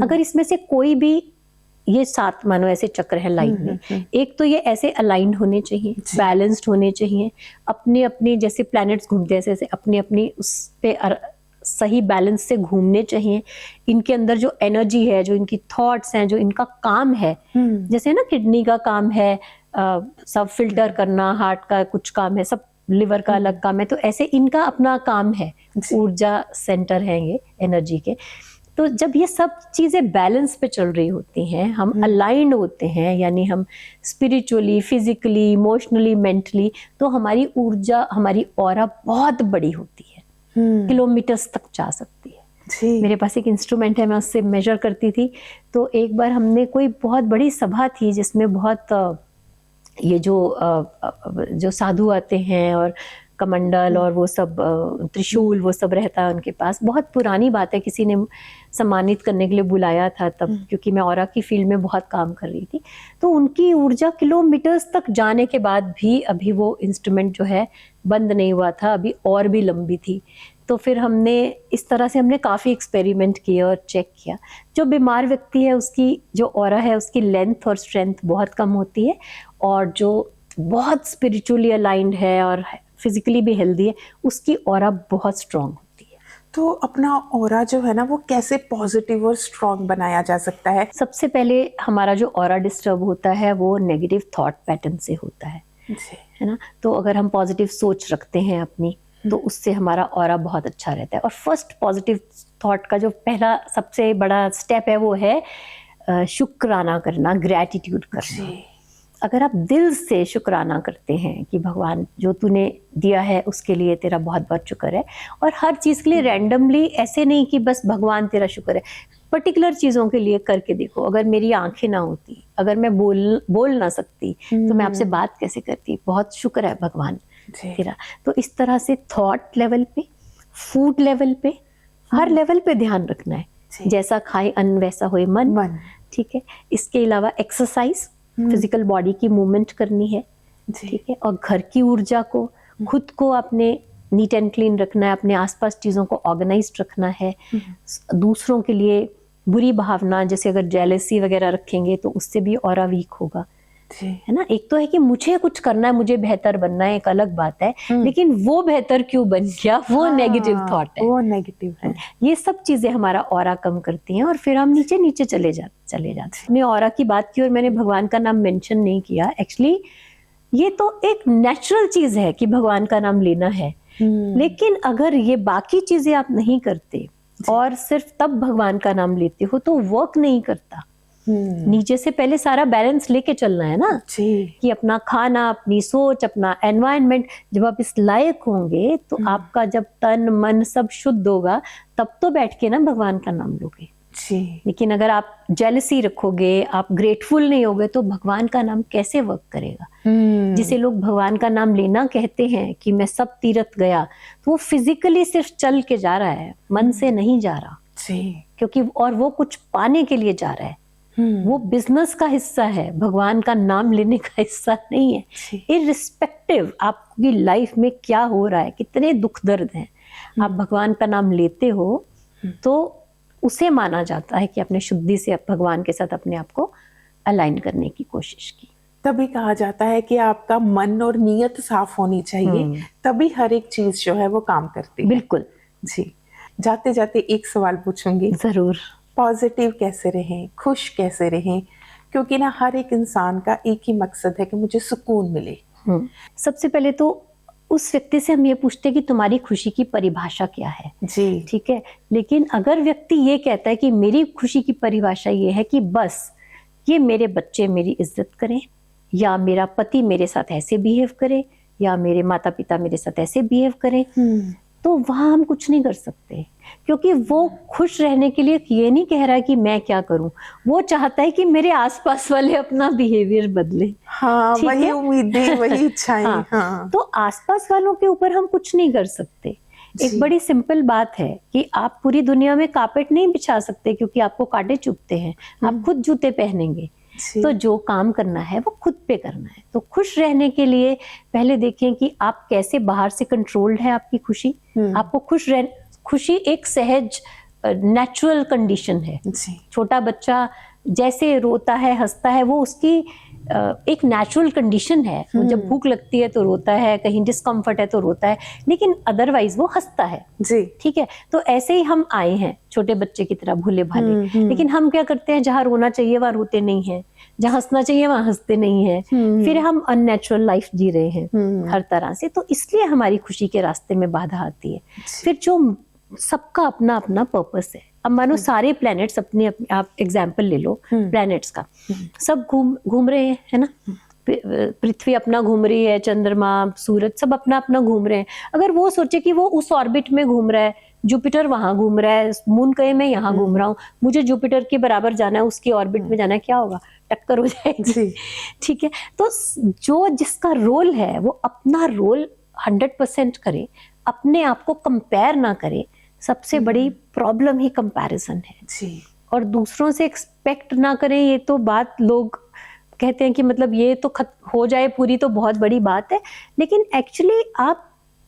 अगर इसमें से कोई भी, ये 7 मानो ऐसे चक्र है लाइन में, एक तो ये ऐसे अलाइंड होने चाहिए, बैलेंस्ड होने चाहिए, अपने अपने जैसे प्लैनेट्स घूमते हैं ऐसे अपनी अपनी उस पे सही बैलेंस से घूमने चाहिए। इनके अंदर जो एनर्जी है, जो इनकी थॉट्स हैं, जो इनका काम है, जैसे ना किडनी का काम है सब फिल्टर करना, हार्ट का कुछ काम है, सब लिवर का अलग काम है, तो ऐसे इनका अपना काम है, ऊर्जा सेंटर है ये एनर्जी के। तो जब ये सब चीजें बैलेंस पे चल रही होती हैं, हम अलाइंड होते हैं, यानी हम स्पिरिचुअली, फिजिकली, इमोशनली, मेंटली, तो हमारी ऊर्जा, हमारी ऑरा बहुत बड़ी होती है, किलोमीटर्स तक जा सकती है। मेरे पास एक इंस्ट्रूमेंट है, मैं उससे मेजर करती थी। तो एक बार हमने कोई बहुत बड़ी सभा थी जिसमें बहुत ये जो साधु आते हैं और कमंडल और वो सब त्रिशूल वो सब रहता है उनके पास। बहुत पुरानी बात है, किसी ने सम्मानित करने के लिए बुलाया था तब, क्योंकि मैं ऑरा की फील्ड में बहुत काम कर रही थी। तो उनकी ऊर्जा किलोमीटर्स तक जाने के बाद भी अभी वो इंस्ट्रूमेंट जो है बंद नहीं हुआ था, अभी और भी लंबी थी। तो फिर हमने इस तरह से काफ़ी एक्सपेरिमेंट किए और चेक किया। जो बीमार व्यक्ति है उसकी जो ऑरा है उसकी लेंथ और स्ट्रेंथ बहुत कम होती है, और जो बहुत स्पिरिचुअली अलाइंड है और फिजिकली भी हेल्दी है उसकी ऑरा बहुत स्ट्रांग होती है। तो अपना ऑरा जो है ना वो कैसे पॉजिटिव और स्ट्रांग बनाया जा सकता है? सबसे पहले हमारा जो ऑरा डिस्टर्ब होता है वो नेगेटिव थॉट पैटर्न से होता है ना। तो अगर हम पॉजिटिव सोच रखते हैं अपनी, तो उससे हमारा ऑरा बहुत अच्छा रहता है। और फर्स्ट पॉजिटिव थॉट का जो पहला सबसे बड़ा स्टेप है वो है शुक्राना करना, ग्रैटिट्यूड करना। अगर आप दिल से शुक्राना करते हैं कि भगवान जो तूने दिया है उसके लिए तेरा बहुत बहुत शुक्र है, और हर चीज़ के लिए रैंडमली ऐसे नहीं कि बस भगवान तेरा शुक्र है, पर्टिकुलर चीज़ों के लिए करके देखो। अगर मेरी आंखें ना होती, अगर मैं बोल ना सकती, तो मैं आपसे बात कैसे करती? बहुत शुक्र है भगवान तेरा। तो इस तरह से थॉट लेवल पे, फूड लेवल पे, हर लेवल पे ध्यान रखना है। जैसा खाए अन्न वैसा होए मन, ठीक है। इसके अलावा एक्सरसाइज, फिजिकल बॉडी की मूवमेंट करनी है, ठीक है। और घर की ऊर्जा को, खुद को अपने नीट एंड क्लीन रखना है, अपने आसपास चीज़ों को ऑर्गेनाइज्ड रखना है। दूसरों के लिए बुरी भावना, जैसे अगर जेलसी वगैरह रखेंगे तो उससे भी ऑरा वीक होगा, है ना। एक तो है कि मुझे कुछ करना है, मुझे बेहतर बनना है, एक अलग बात है, लेकिन वो बेहतर क्यों बन गया, वो नेगेटिव थॉट है, वो नेगेटिव है। ये सब चीजें हमारा ऑरा कम करती हैं और फिर हम नीचे नीचे चले जाते हैं। मैंने ऑरा की बात की और मैंने भगवान का नाम मेंशन नहीं किया। एक्चुअली ये तो एक नेचुरल चीज है कि भगवान का नाम लेना है, लेकिन अगर ये बाकी चीजें आप नहीं करते और सिर्फ तब भगवान का नाम लेते हो तो वर्क नहीं करता। नीचे से पहले सारा बैलेंस लेके चलना है ना जी। कि अपना खाना, अपनी सोच, अपना एनवायरनमेंट, जब आप इस लायक होंगे तो आपका जब तन मन सब शुद्ध होगा तब तो बैठ के ना भगवान का नाम लोगे जी। लेकिन अगर आप जेलसी रखोगे, आप ग्रेटफुल नहीं होगे तो भगवान का नाम कैसे वर्क करेगा। जिसे लोग भगवान का नाम लेना कहते हैं कि मैं सब तीर्थ गया, तो वो फिजिकली सिर्फ चल के जा रहा है, मन से नहीं जा रहा जी। क्योंकि और वो कुछ पाने के लिए जा रहा है। वो बिजनेस का हिस्सा है, भगवान का नाम लेने का हिस्सा नहीं है। इररिस्पेक्टिव आपकी लाइफ में क्या हो रहा है, कितने दुख दर्द हैं, आप भगवान का नाम लेते हो तो उसे माना जाता है कि अपने शुद्धि से भगवान के साथ अपने आप को अलाइन करने की कोशिश की। तभी कहा जाता है कि आपका मन और नीयत साफ होनी चाहिए, तभी हर एक चीज जो है वो काम करती है। बिल्कुल जी। जाते जाते एक सवाल पूछूंगी, जरूर। पॉजिटिव कैसे रहें, खुश कैसे रहें, क्योंकि ना हर एक इंसान का एक ही मकसद है कि मुझे सुकून मिले। सबसे पहले तो उस व्यक्ति से हम ये पूछते हैं कि तुम्हारी खुशी की परिभाषा क्या है। जी। ठीक है, लेकिन अगर व्यक्ति ये कहता है कि मेरी खुशी की परिभाषा ये है कि बस ये मेरे बच्चे मेरी इज्जत करें, या मेरा पति मेरे साथ ऐसे बिहेव करे, या मेरे माता पिता मेरे साथ ऐसे बिहेव करें, तो वहां हम कुछ नहीं कर सकते, क्योंकि वो खुश रहने के लिए ये नहीं कह रहा है कि मैं क्या करूं, वो चाहता है कि मेरे आसपास वाले अपना बिहेवियर बदले। हाँ, वही उम्मीदें, वही इच्छाएं। हाँ, हाँ। तो आसपास वालों के ऊपर हम कुछ नहीं कर सकते। एक बड़ी सिंपल बात है कि आप पूरी दुनिया में कारपेट नहीं बिछा सकते क्योंकि आपको कांटे चुभते हैं, आप खुद जूते पहनेंगे। तो जो काम करना है वो खुद पे करना है। तो खुश रहने के लिए पहले देखें कि आप कैसे बाहर से कंट्रोल्ड है आपकी खुशी। आपको खुशी एक सहज नेचुरल कंडीशन है। छोटा बच्चा जैसे रोता है, हंसता है, वो उसकी एक नेचुरल कंडीशन है। वो जब भूख लगती है तो रोता है, कहीं डिस्कम्फर्ट है तो रोता है, लेकिन अदरवाइज वो हंसता है। जी। ठीक है, तो ऐसे ही हम आए हैं छोटे बच्चे की तरह भोले भाले, लेकिन हम क्या करते हैं, जहाँ रोना चाहिए वहां रोते नहीं है, जहाँ हंसना चाहिए वहां हंसते नहीं है, फिर हम अननेचुरल लाइफ जी रहे हैं हर तरह से। तो इसलिए हमारी खुशी के रास्ते में बाधा आती है। फिर जो सबका अपना अपना पर्पस है। अब मानो सारे प्लैनेट्स अपने आप एग्जाम्पल ले लो प्लैनेट्स का, सब घूम रहे हैं, है ना। पृथ्वी अपना घूम रही है, चंद्रमा, सूरज सब अपना अपना घूम रहे हैं। अगर वो सोचे कि वो उस ऑर्बिट में घूम रहा है, जुपिटर वहां घूम रहा है, मून कहे मैं यहाँ घूम रहा हूँ, मुझे जुपिटर के बराबर जाना है, उसकी ऑर्बिट में जाना है, क्या होगा, टक्कर हो जाएगी। ठीक है, तो जो जिसका रोल है वो अपना रोल 100% करे, अपने आप को कंपेयर ना करे। सबसे बड़ी प्रॉब्लम ही कंपैरिजन है जी। और दूसरों से एक्सपेक्ट ना करें, ये तो बात लोग कहते हैं कि मतलब ये तो हो जाए पूरी तो बहुत बड़ी बात है, लेकिन एक्चुअली आप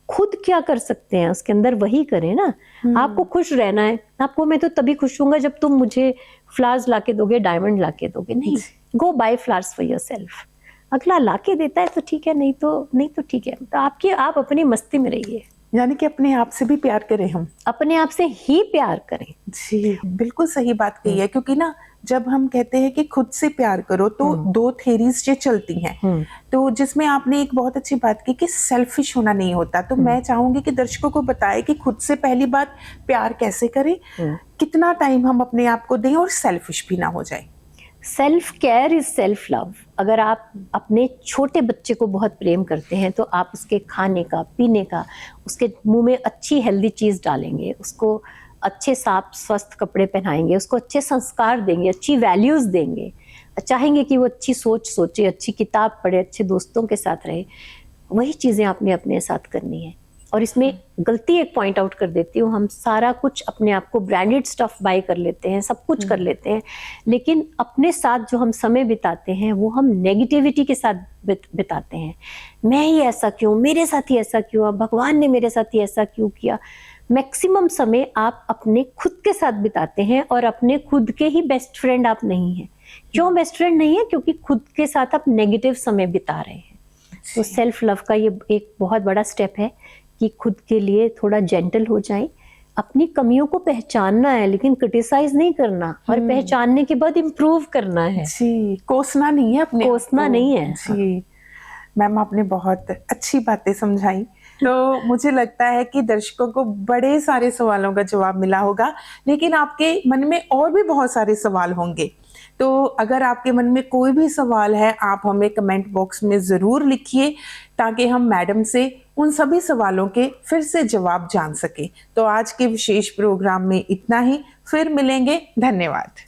खुद क्या कर सकते हैं उसके अंदर वही करें ना। आपको खुश रहना है, आपको मैं तो तभी खुश हूंगा जब तुम मुझे फ्लावर्स लाके दोगे, डायमंड लाके दोगे, नहीं, गो बाय फ्लावर्स फॉर योरसेल्फ। अगला लाके देता है तो ठीक है, नहीं तो ठीक है। तो आप अपनी मस्ती में रहिए, यानी कि अपने आप से भी प्यार करें, हम अपने आप से ही प्यार करें। जी, बिल्कुल सही बात कही है। क्योंकि ना जब हम कहते हैं कि खुद से प्यार करो तो दो थेरीज जो चलती हैं, तो जिसमें आपने एक बहुत अच्छी बात की कि सेल्फिश होना नहीं होता। तो मैं चाहूंगी कि दर्शकों को बताएं कि खुद से पहली बात प्यार कैसे करें, कितना टाइम हम अपने आप को दें और सेल्फिश भी ना हो जाए। Self care is self love. अगर आप अपने छोटे बच्चे को बहुत प्रेम करते हैं तो आप उसके खाने का, पीने का, उसके मुंह में अच्छी हेल्दी चीज डालेंगे, उसको अच्छे साफ स्वस्थ कपड़े पहनाएंगे, उसको अच्छे संस्कार देंगे, अच्छी वैल्यूज देंगे, चाहेंगे कि वो अच्छी सोच सोचे, अच्छी किताब पढ़े, अच्छे दोस्तों के साथ रहे। वही चीजें आपने अपने साथ करनी है। और इसमें गलती एक पॉइंट आउट कर देती हूँ, हम सारा कुछ अपने आप को ब्रांडेड स्टफ बाय कर लेते हैं, सब कुछ कर लेते हैं, लेकिन अपने साथ जो हम समय बिताते हैं वो हम नेगेटिविटी के साथ बिताते हैं। मैं ही ऐसा क्यों, मेरे साथ ही ऐसा क्यों, भगवान ने मेरे साथ ही ऐसा क्यों किया। मैक्सिमम समय आप अपने खुद के साथ बिताते हैं और अपने खुद के ही बेस्ट फ्रेंड आप नहीं हैं। क्यों बेस्ट फ्रेंड नहीं है? क्योंकि खुद के साथ आप नेगेटिव समय बिता रहे हैं। तो सेल्फ लव का ये एक बहुत बड़ा स्टेप है कि खुद के लिए थोड़ा जेंटल हो जाए, अपनी कमियों को पहचानना है लेकिन क्रिटिसाइज नहीं करना, और पहचानने के बाद इम्प्रूव करना है जी, कोसना नहीं है अपने आप कोसना को। नहीं है। जी मैम, आपने बहुत अच्छी बातें समझाई। तो मुझे लगता है कि दर्शकों को बड़े सारे सवालों का जवाब मिला होगा, लेकिन आपके मन में और भी बहुत सारे सवाल होंगे। तो अगर आपके मन में कोई भी सवाल है, आप हमें कमेंट बॉक्स में ज़रूर लिखिए, ताकि हम मैडम से उन सभी सवालों के फिर से जवाब जान सकें। तो आज के विशेष प्रोग्राम में इतना ही, फिर मिलेंगे। धन्यवाद।